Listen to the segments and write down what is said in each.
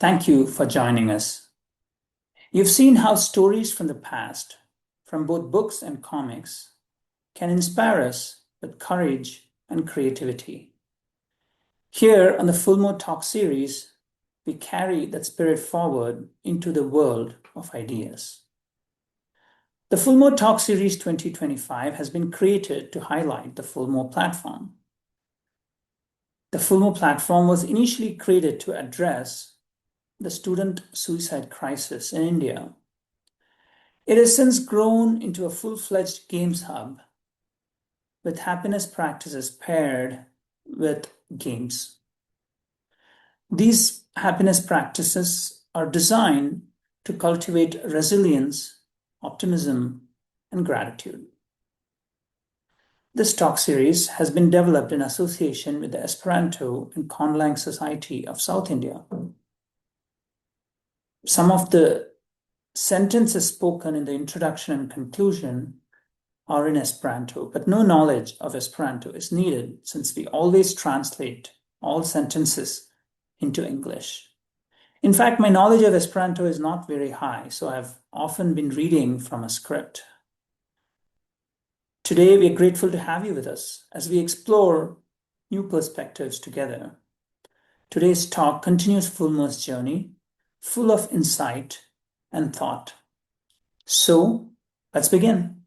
Thank you for joining us. You've seen how stories from the past, from both books and comics, can inspire us with courage and creativity. Here on the Fulmo Talk Series, we carry that spirit forward into the world of ideas. The Fulmo Talk Series 2025 has been created to highlight the Fulmo platform. The Fulmo platform was initially created to address the student suicide crisis in India. It has since grown into a full-fledged games hub with happiness practices paired with games. These happiness practices are designed to cultivate resilience, optimism, and gratitude. This talk series has been developed in association with the Esperanto and ConLang Society of South India. Some of the sentences spoken in the introduction and conclusion are in Esperanto, but no knowledge of Esperanto is needed since we always translate all sentences into English. In fact, my knowledge of Esperanto is not very high, so I've often been reading from a script. Today, we are grateful to have you with us as we explore new perspectives together. Today's talk continues Fulmo's journey, full of insight and thought. So, let's begin.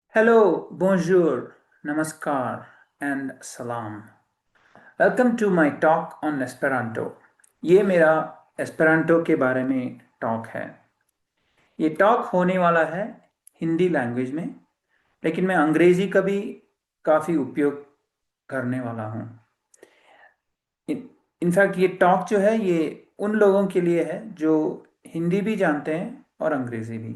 Hello, bonjour, namaskar, and salam. Welcome to my talk on Esperanto. ये मेरा एस्पेरांटो के बारे में talk है. ये talk होने वाला है हिंदी लैंग्वेज में, लेकिन मैं अंग्रेजी का भी काफ़ी उपयोग करने वाला हूँ. इनफैक्ट ये टॉक जो है ये उन लोगों के लिए है जो हिंदी भी जानते हैं और अंग्रेजी भी.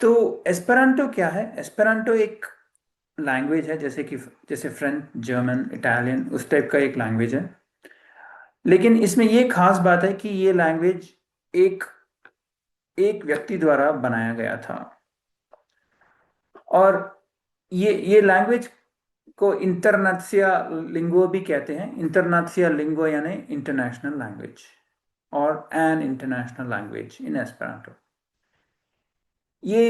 तो एस्पेरांटो क्या है? एस्पेरांटो एक लैंग्वेज है जैसे फ्रेंच, जर्मन, इटालियन उस टाइप का एक लैंग्वेज है. लेकिन इसमें ये खास बात है कि ये लैंग्वेज एक व्यक्ति द्वारा बनाया गया था. और ये लैंग्वेज को इंटरनेशिया लिंगो भी कहते हैं. इंटरनेशिया लिंगो यानी इंटरनेशनल लैंग्वेज और एन इंटरनेशनल लैंग्वेज इन एस्पेरांटो. ये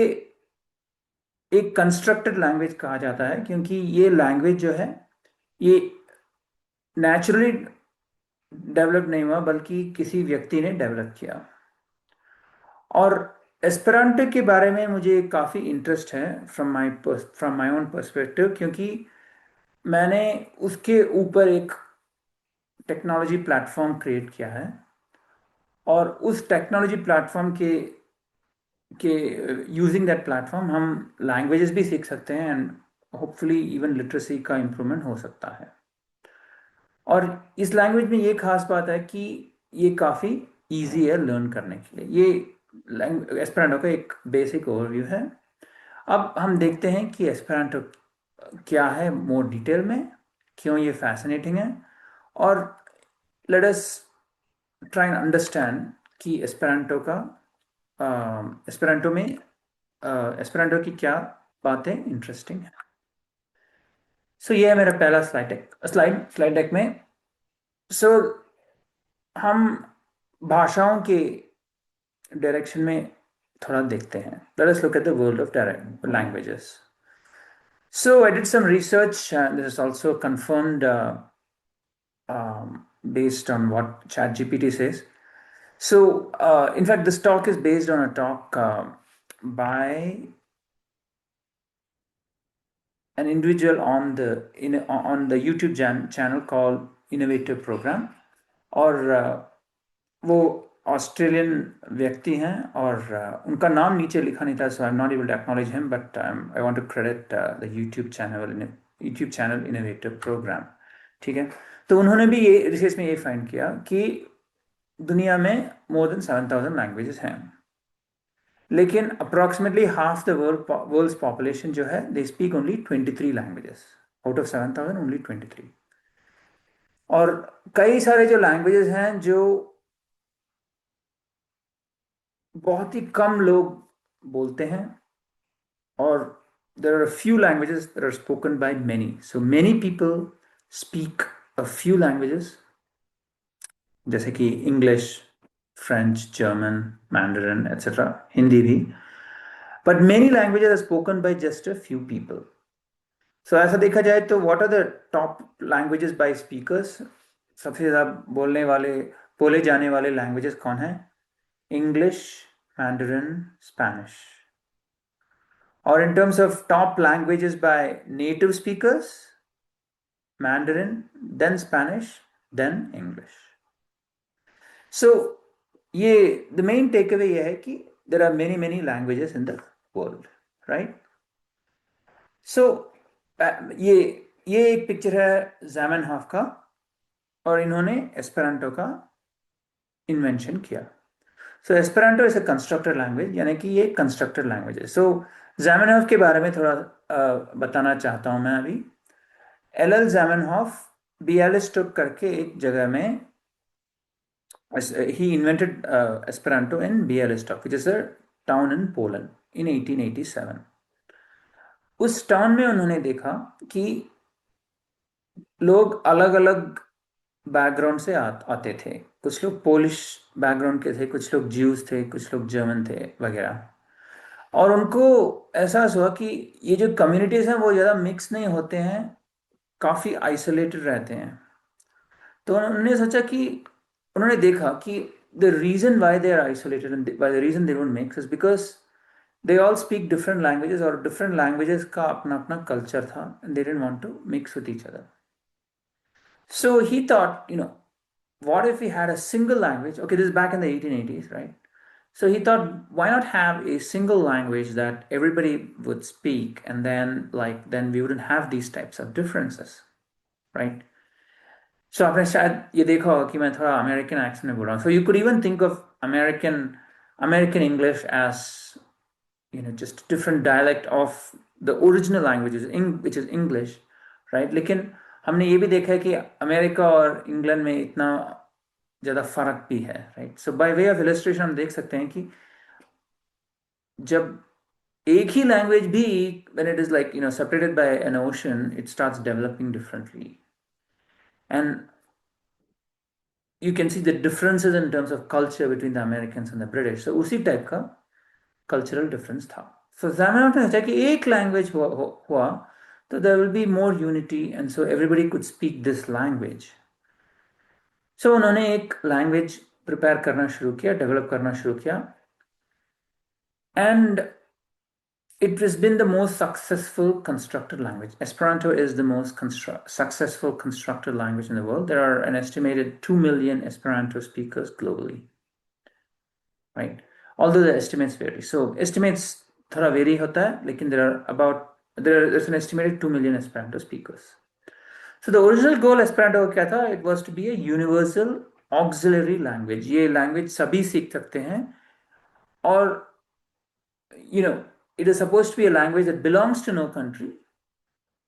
एक कंस्ट्रक्टेड लैंग्वेज कहा जाता है क्योंकि ये लैंग्वेज जो है ये नेचुरली डेवलप नहीं हुआ बल्कि किसी व्यक्ति ने डेवलप किया. और एस्पेरांटो के बारे में मुझे काफ़ी इंटरेस्ट है फ्रॉम माय ओन पर्सपेक्टिव, क्योंकि मैंने उसके ऊपर एक टेक्नोलॉजी प्लेटफॉर्म क्रिएट किया है और उस टेक्नोलॉजी प्लेटफॉर्म के यूजिंग दैट प्लेटफॉर्म हम लैंग्वेजेस भी सीख सकते हैं एंड होपफुली इवन लिटरेसी का इम्प्रूवमेंट हो सकता है. और इस लैंग्वेज में ये खास बात है कि ये काफ़ी इजी है लर्न करने के लिए. ये एस्पेरांटो का एक बेसिक ओवरव्यू है. अब हम देखते हैं कि एस्पेरांटो क्या है मोर डिटेल में, क्यों ये फैसिनेटिंग है, और let us try and understand कि एस्पेरांटो में एस्पेरांटो की क्या बातें इंटरेस्टिंग है. सो ये है मेरा पहला स्लाइड डेक में. सो हम भाषाओं के डायरेक्शन में थोड़ा देखते हैं. Let us look at the world of languages. So I did some research, and this is also confirmed based on what ChatGPT says. So in fact, this talk is based on a talk by an individual on the YouTube channel called Innovative Program. और वो Australian व्यक्ति हैं और उनका नाम नीचे लिखा नहीं था, so I am not able to acknowledge him, but I want to credit the YouTube channel innovative program. ठीक है. तो उन्होंने भी ये रिसर्च में ये फाइंड किया कि दुनिया में मोर देन 7,000 लैंग्वेजेस हैं, लेकिन approximately half the world's population जो है they speak only 23 languages out of 7,000, only 23. और कई सारे जो लैंग्वेजेस हैं जो बहुत ही कम लोग बोलते हैं और there are a few languages that are spoken by many. So many people speak a few languages, जैसे कि English, French, German, Mandarin, etc. Hindi भी. But many languages are spoken by just a few people. So ऐसा देखा जाए तो what are the top languages by speakers? सबसे ज़्यादा बोले जाने वाले languages कौन हैं? English, Mandarin, Spanish. Or in terms of top languages by native speakers, Mandarin, then Spanish, then English. So the main takeaway ये है कि there are many languages in the world, right? So ये एक picture है ज़ामेनहॉफ का और इन्होंने एस्पेरांटो का इन्वेंशन किया. So Esperanto is a constructed language, यानी कि ये constructed language है. So ज़ामेनहॉफ के बारे में थोड़ा बताना चाहता हूँ मैं अभी. एल ज़ामेनहॉफ बियालिस्टोक करके एक जगह में he invented Esperanto in Bialystok, which is a town in Poland in 1887. उस टाउन में उन्होंने देखा कि लोग अलग अलग बैकग्राउंड से आते थे. कुछ लोग पोलिश बैकग्राउंड के थे, कुछ लोग ज्यूज थे, कुछ लोग जर्मन थे वगैरह. और उनको एहसास हुआ कि ये जो कम्युनिटीज हैं वो ज़्यादा मिक्स नहीं होते हैं, काफ़ी आइसोलेटेड रहते हैं. तो उन्होंने सोचा कि उन्होंने देखा कि the reason why they are isolated and why the reason they don't mix is because they all speak different languages और different languages का अपना अपना culture था and they didn't want to mix with each other. So he thought, what if we had a single language? Okay, this is back in the 1880s, right? So he thought, why not have a single language that everybody would speak, and then we wouldn't have these types of differences, right? So आपने शायद ये देखा होगा कि मैं थोड़ा American accent में बोल रहा हूँ. So you could even think of American English as just different dialect of the original languages, which is English, right? लेकिन हमने ये भी देखा है कि अमेरिका और इंग्लैंड में इतना ज़्यादा फर्क भी है, right? So by way of illustration हम देख सकते हैं कि जब एक ही लैंग्वेज भी when it is separated by an ocean, it starts developing differently. And you can see the differences in terms of culture between the Americans and the British. So उसी type का cultural difference था. So ज़ामेनहॉफ ने सोचा कि एक language हुआ तो there will be more unity and so everybody could speak this language. So उन्होंने एक लैंग्वेज प्रिपेयर करना शुरू किया, डेवलप करना शुरू किया. And it has been the most successful constructed language. Esperanto is the most successful constructed language in the world. There are an estimated 2 million Esperanto speakers globally, right? Although the estimates vary. So estimates थोड़ा vary होता है, लेकिन there's an estimated 2 million Esperanto speakers. So the original goal Esperanto का क्या था? It was to be a universal auxiliary language. ये language सभी सीख सकते हैं और it is supposed to be a language that belongs to no country,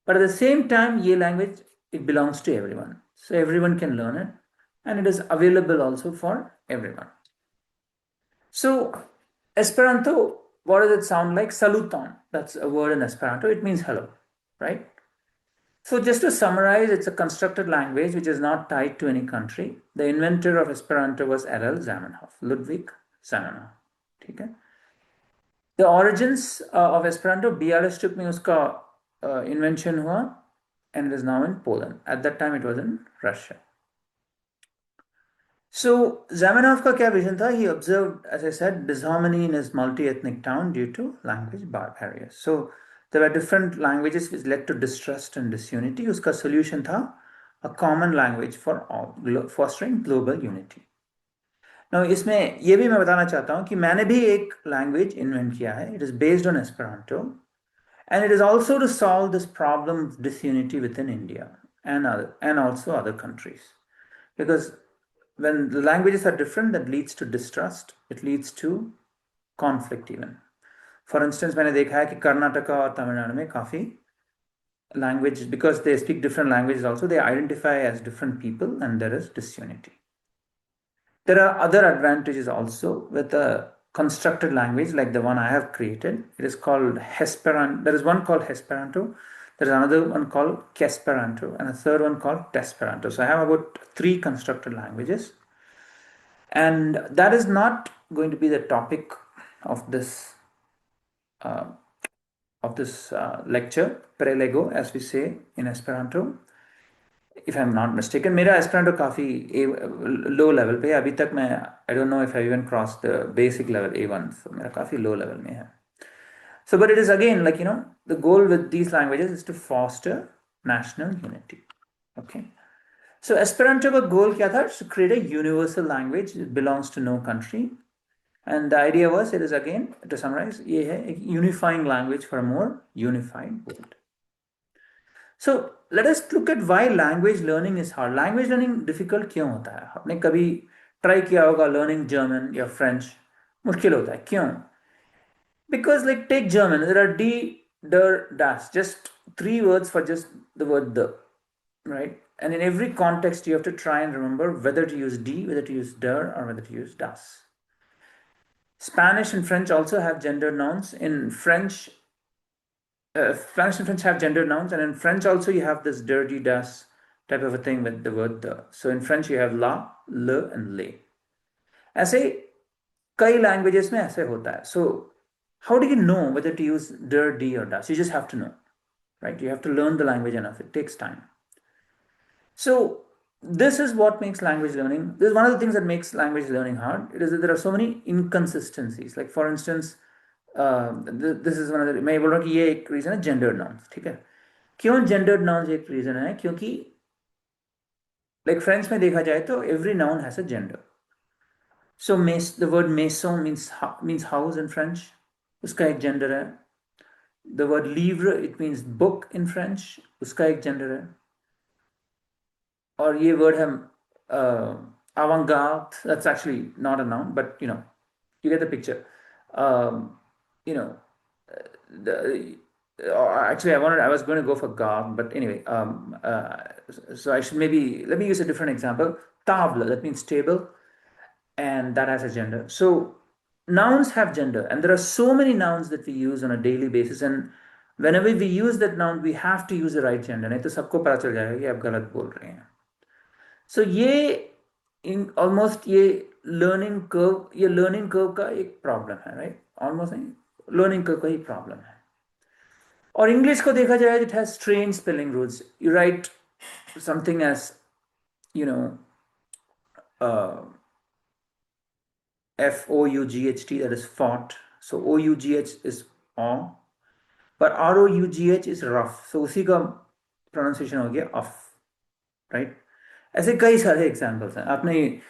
but at the same time, ये language, it belongs to everyone. So everyone can learn it, and it is available also for everyone. So Esperanto, what does it sound like? Saluton, that's a word in Esperanto. It means hello, right? So just to summarize, it's a constructed language which is not tied to any country. The inventor of Esperanto was L. Zamenhof, Ludwig Zamenhof. ठीक है? The origins of Esperanto, Bialystok में उसका invention हुआ, and it is now in Poland. At that time, it was in Russia. So Zamenhof का क्या vision था? He observed, as I said, disharmony in his multi-ethnic town due to language barriers. So there were different languages which led to distrust and disunity. उसका solution था a common language for all, fostering global unity. Now, इसमें ये भी मैं बताना चाहता हूँ कि मैंने भी एक लैंग्वेज इन्वेंट किया है. It is based on Esperanto, and it is also to solve this problem of disunity within India and also other countries. Because when the languages are different, that leads to distrust. It leads to conflict even. For instance, मैंने देखा है कि कर्नाटका और तमिलनाडु में काफ़ी language, because they speak different languages also, they identify as different people and there is disunity. There are other advantages also with a constructed language like the one I have created. It is called Hesperanto. There is one called Hesperanto. There is another one called Kesperanto and a third one called Tesperanto. So I have about 3 constructed languages. And that is not going to be the topic of this lecture, prelego, as we say in Esperanto. If I'm not mistaken, मेरा Esperanto काफ़ी low level पे अभी तक मैं I don't know if I even crossed the basic level A1, so मेरा काफ़ी low level में है. So, but it is again like the goal with these languages is to foster national unity. Okay. So Esperanto का goal क्या था? To create a universal language. It belongs to no country. And the idea was, it is again, to summarize, ये है एक unifying language for a more unified world. So let us look at why language learning is hard. Language learning difficult क्यों होता है? आपने कभी try किया होगा learning German या French, मुश्किल होता है. क्यों? Because like take German, there are die, der, das, just 3 words for just the word the, right? And in every context, you have to try and remember whether to use die, whether to use der, or whether to use das. Spanish and French also have gendered nouns. In French, Spanish and French have gendered nouns, and in French also you have this dirty das type of a thing with the word the. So in French you have la, le, and le. ऐसे कई languages में ऐसे होता है. So how do you know whether to use der, die, or das? You just have to know, right? You have to learn the language enough. It takes time. So this is what makes language learning. This is one of the things that makes language learning hard. It is that there are so many inconsistencies. Like for instance, this is one of the. मैं बोल रहा हूँ कि ये एक reason है gendered nouns. ठीक है? क्यों gendered nouns एक reason है? क्योंकि like French में देखा जाए तो every noun has a gender. So the word maison means house in French. उसका एक gender है. The word livre, it means book in French. उसका एक gender है. और ये word है avant-garde. That's actually not a noun, but you get the picture. You know, actually I was going to go for garb, but anyway, so I should let me use a different example. Table, that means table, and that has a gender. So nouns have gender, and there are so many nouns that we use on a daily basis, and whenever we use that noun, we have to use the right gender. नहीं तो सबको पता चल जाएगा कि आप गलत बोल रहे हैं. So ये almost ये learning curve का एक problem है, right? Almost नहीं, learning curve का ही problem है. और English को देखा जाए, it has strange spelling rules. You write something as F-O-U-G-H-T, that is fought. So O-U-G-H is aw, but R-O-U-G-H is rough. So उसी का pronunciation हो गया off, right? ऐसे कई सारे एग्जाम्पल्स हैं. आपने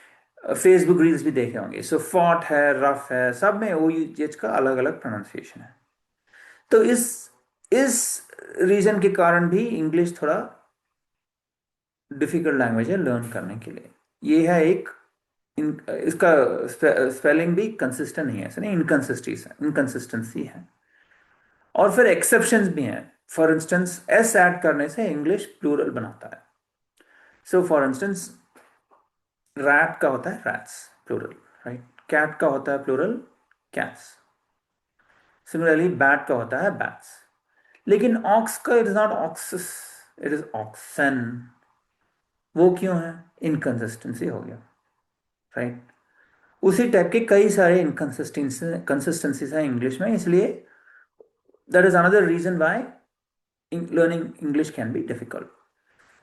फेसबुक रील्स भी देखे होंगे. सो फॉट है, रफ है, सब में OUGH का अलग अलग प्रोनाउंसिएशन है. तो इस रीजन के कारण भी इंग्लिश थोड़ा डिफिकल्ट लैंग्वेज है लर्न करने के लिए. ये है इसका स्पेलिंग भी कंसिस्टेंट नहीं है, ऐसे नहीं, इनकंसिस्टेंसी है. और फिर एक्सेप्शंस भी हैं. फॉर इंस्टेंस एस ऐड करने से इंग्लिश प्लूरल बनाता है. So for instance, rat का होता है rats, plural, right? Cat का होता है plural, cats. Similarly, bat का होता है bats. लेकिन ox का it is not oxes, it is oxen. वो क्यों है? Inconsistency हो गया, right? उसी टाइप के कई सारे inconsistencies हैं इंग्लिश में, इसलिए that is another reason why learning English can be difficult.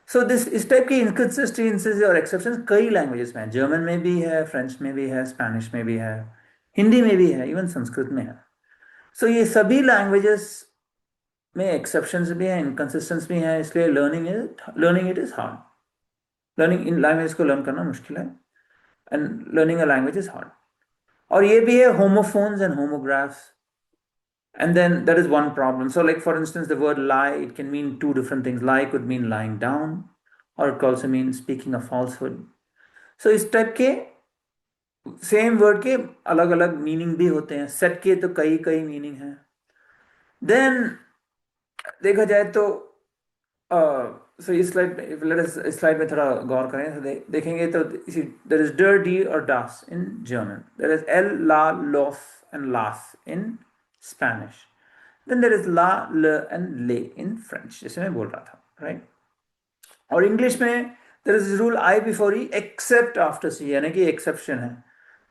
सो इस टाइप की इनकन्सिस्टेंसीज और एक्सेप्शंस कई लैंग्वेजेस में है. जर्मन में भी है, फ्रेंच में भी है, स्पेनिश में भी है, हिंदी में भी है, इवन संस्कृत में है. सो ये सभी लैंग्वेजेस में एक्सेप्शंस भी हैं, इनकन्सिस्टेंस भी हैं, इसलिए learning it is hard. Learning in language को लर्न करना मुश्किल है, and learning a language is hard. और ये भी है homophones and homographs. And then there is one problem. So like for instance, the word lie, it can mean 2 different things. Lie could mean lying down, or it could also mean speaking a falsehood. So इस type के same word के अलग अलग meaning भी होते हैं. Set के तो कई मीनिंग हैं. देन देखा जाए तो So इस स्लाइड if let us इस स्लाइड में थोड़ा गौर करें तो देखेंगे तो इसी there is der die or das in German, there is el la los and las in Spanish, then there is la le and le in French जैसे मैं बोल रहा था, right? और इंग्लिश में there is rule I before E except after C, यानी कि exception है.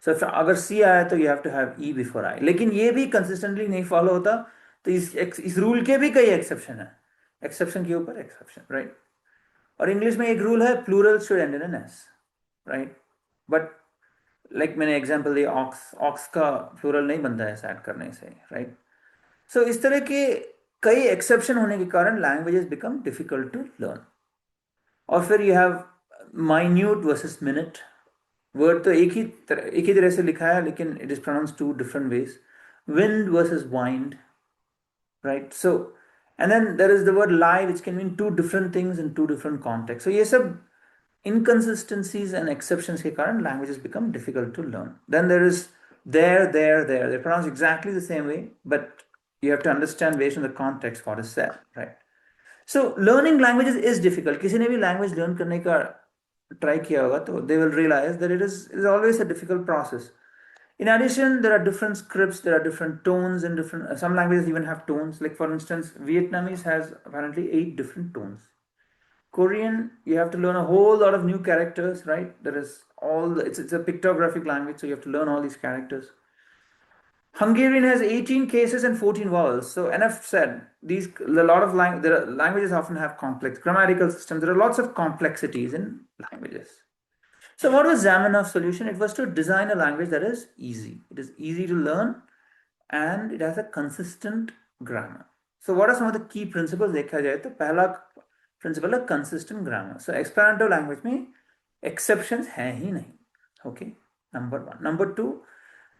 सो अगर सी आया तो you have to have E before I, लेकिन ये भी कंसिस्टेंटली नहीं फॉलो होता. तो इस रूल के भी कई एक्सेप्शन है, एक्सेप्शन के ऊपर एक्सेप्शन, राइट? और इंग्लिश में एक रूल है, plural should end in N S, right? But like मैंने एग्जांपल दिया, ऑक्स, ऑक्स का प्लूरल नहीं बनता है ऐसा ऐड करने से, राइट? सो इस तरह के कई एक्सेप्शन होने के कारण languages become difficult to learn. और फिर you have minute versus minute. Word तो एक ही तरह से लिखा है, लेकिन it is pronounce two different ways. Wind versus wind, right? So and then there is the word lie which can mean two different things in two different context. सो ये सब inconsistencies and exceptions के कारण languages become difficult to learn. Then there is there. They're pronounced exactly the same way, but you have to understand based on the context what is said, right? So learning languages is difficult. किसी ने भी language learn करने का try किया होगा तो they will realize that it is always a difficult process. In addition, there are different scripts, there are different tones, and different some languages even have tones. Like for instance, Vietnamese has apparently 8 different tones. Korean, you have to learn a whole lot of new characters, right? There is it's a pictographic language, so you have to learn all these characters. Hungarian has 18 cases and 14 vowels. So enough said. Languages often have complex grammatical systems. There are lots of complexities in languages. So what was Zamenhof's solution? It was to design a language that is easy. It is easy to learn and it has a consistent grammar. So what are some of the key principles? देखा जाए तो पहला principle है consistent grammar. So Esperanto language में exceptions हैं ही नहीं. Okay, number one. Number two,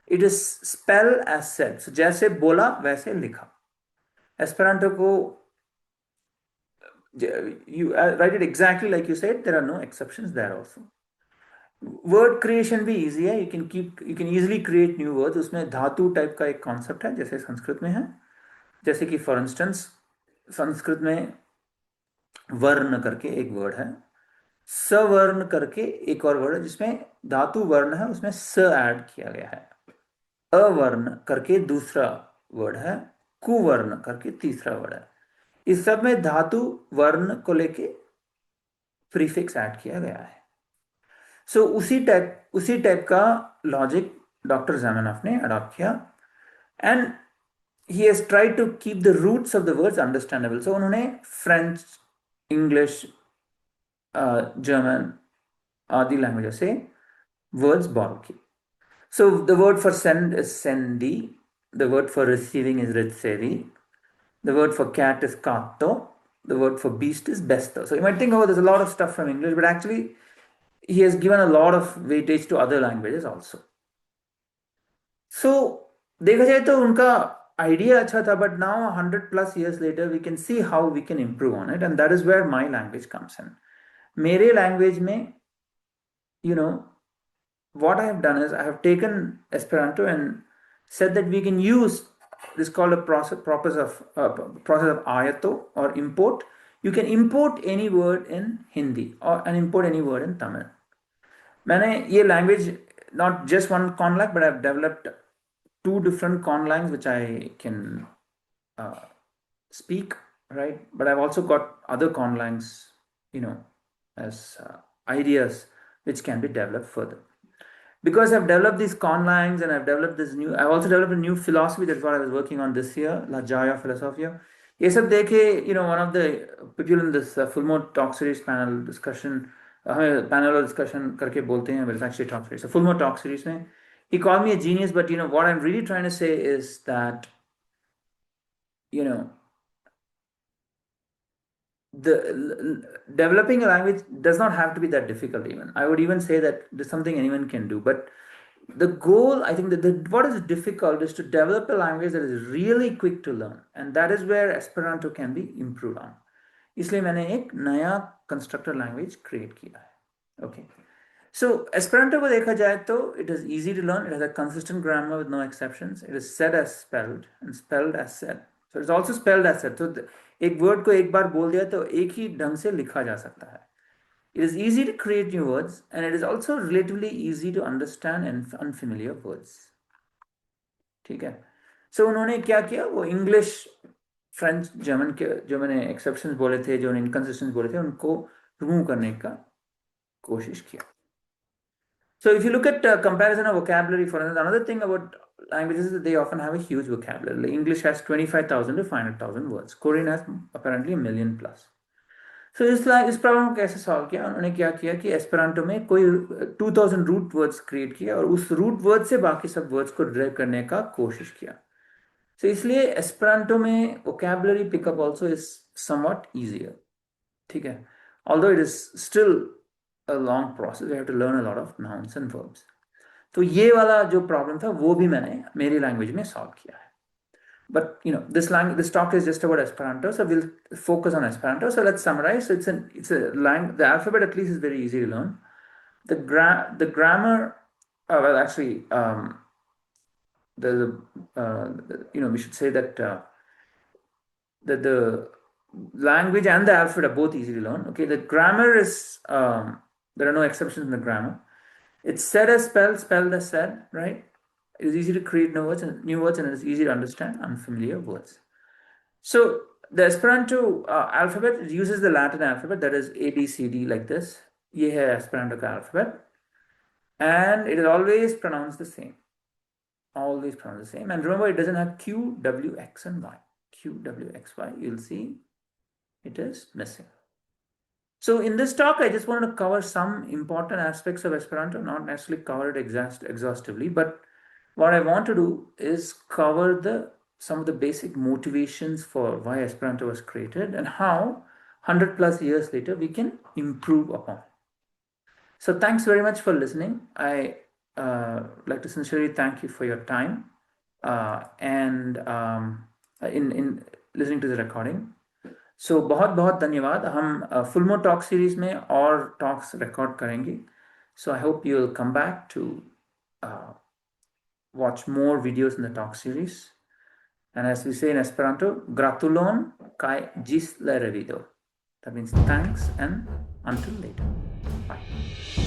it is spell as said. So जैसे बोला वैसे लिखा. Esperanto को you write it exactly like you said. There are no exceptions there also. Word creation भी easy है. You can easily create new words. उसमें धातु type का एक कॉन्सेप्ट है जैसे संस्कृत में है. जैसे कि फॉर इंस्टेंस संस्कृत में वर्ण करके एक वर्ड है, सवर्ण करके एक और वर्ड है जिसमें धातु वर्ण है, उसमें स ऐड किया गया है. अवर्ण करके दूसरा वर्ड है, कुवर्ण करके तीसरा वर्ड है. इस सब में धातु वर्ण को लेके प्रीफिक्स ऐड किया गया है. सो उसी टाइप का लॉजिक डॉक्टर ज़मेनॉफ ने अडॉप्ट किया and he has tried to keep the roots of the words understandable. So उन्होंने फ्रेंच, इंग्लिश, जर्मन आदि लैंग्वेजों से वर्ड्स बोरो किए. So the word for send is सेंडी, the word for receiving is रिसेवी, the word for cat is काटो, the word for beast is बेस्टो. So you might think, oh, there's a lot of stuff from English, but actually he has given a lot of weightage to other languages also. So देखा जाए तो उनका idea अच्छा था, but now 100+ years later we can see how we can improve on it, and that is where my language comes in. मेरे language में, you know, what I have done is I have taken Esperanto and said that we can use this called a process of ayato or import. You can import any word in Hindi and import any word in Tamil. मैंने ये language, not just one ConLang, but I've developed 2 different ConLangs which I can speak, right? But I've also got other ConLangs, you know, as ideas which can be developed further. Because I've developed these ConLangs and I've also developed a new philosophy. That's what I was working on this year, La Jaya Philosophia. ये सब देखे, you know, one of the people in this Fulmo Talk Series panel discussion, हमें panel और discussion करके बोलते हैं, but it's actually Talk Series. So Fulmo Talk Series में, he called me a genius, but you know, what I'm really trying to say is that, you know, developing a language does not have to be that difficult. Even I would even say that there's something anyone can do, but the goal, I think that what is difficult is to develop a language that is really quick to learn, and that is where Esperanto can be improved on. इसलिए मैंने एक नया constructor language create किया है. Okay, so Esperanto को देखा जाए तो it is easy to learn. It has a consistent grammar with no exceptions. It is said as spelled and spelled as said. So it's also spelled as that. So एक word को एक बार बोल दिया तो एक ही ढंग से लिखा जा सकता है. It is easy to create new words, and it is also relatively easy to understand and unfamiliar words. ठीक है. So उन्होंने क्या किया, वो इंग्लिश, फ्रेंच, जर्मन के जो मैंने एक्सेप्शंस बोले थे, जो इनकंसिस्टेंट बोले थे, उनको रिमूव करने का कोशिश किया. So if you look at comparison of vocabulary, for instance, another thing about languages is that they often have a huge vocabulary. Like English has 25,000 to 500,000 words. Korean has apparently a million plus. So इस problem को कैसे solve किया, उन्होंने क्या किया कि एस्पेरांटो में कोई 2000 रूट वर्ड्स क्रिएट किया और उस रूट वर्ड से बाकी सब वर्ड्स को ड्राइव करने का कोशिश किया. So इसलिए एस्पेरांटो में vocabulary pickup also is somewhat easier. ठीक है. Although it is still a long process, we have to learn a lot of nouns and verbs. तो ये वाला जो प्रॉब्लम था वो भी मैंने मेरी लैंग्वेज में सॉल्व किया है. But this talk is just about Esperanto, so we'll focus on Esperanto. So let's summarize. So it's a language. The alphabet at least is very easy to learn. The grammar, well, actually, we should say that the language and the alphabet are both easy to learn. Okay, the grammar is there are no exceptions in the grammar. It's said as spelled, spelled as said, right? It is easy to create new words, and it is easy to understand unfamiliar words. So the Esperanto alphabet uses the Latin alphabet, that is A, B, C, D, like this. ये है Esperanto का alphabet, and it is always pronounced the same. Always pronounced the same. And remember, it doesn't have Q, W, X, and Y. Q, W, X, Y. You'll see it is missing. So in this talk, I just wanted to cover some important aspects of Esperanto, not necessarily cover it exhaustively, but what I want to do is cover some of the basic motivations for why Esperanto was created and how 100 plus years later we can improve upon. So thanks very much for listening. I like to sincerely thank you for your time and in listening to the recording. So बहुत बहुत धन्यवाद. हम Fulmo Talk Series में और talks record करेंगे. So I hope you'll come back to watch more videos in the talk series. And as we say in Esperanto, gratulon kai gis la revido. That means thanks and until later. Bye.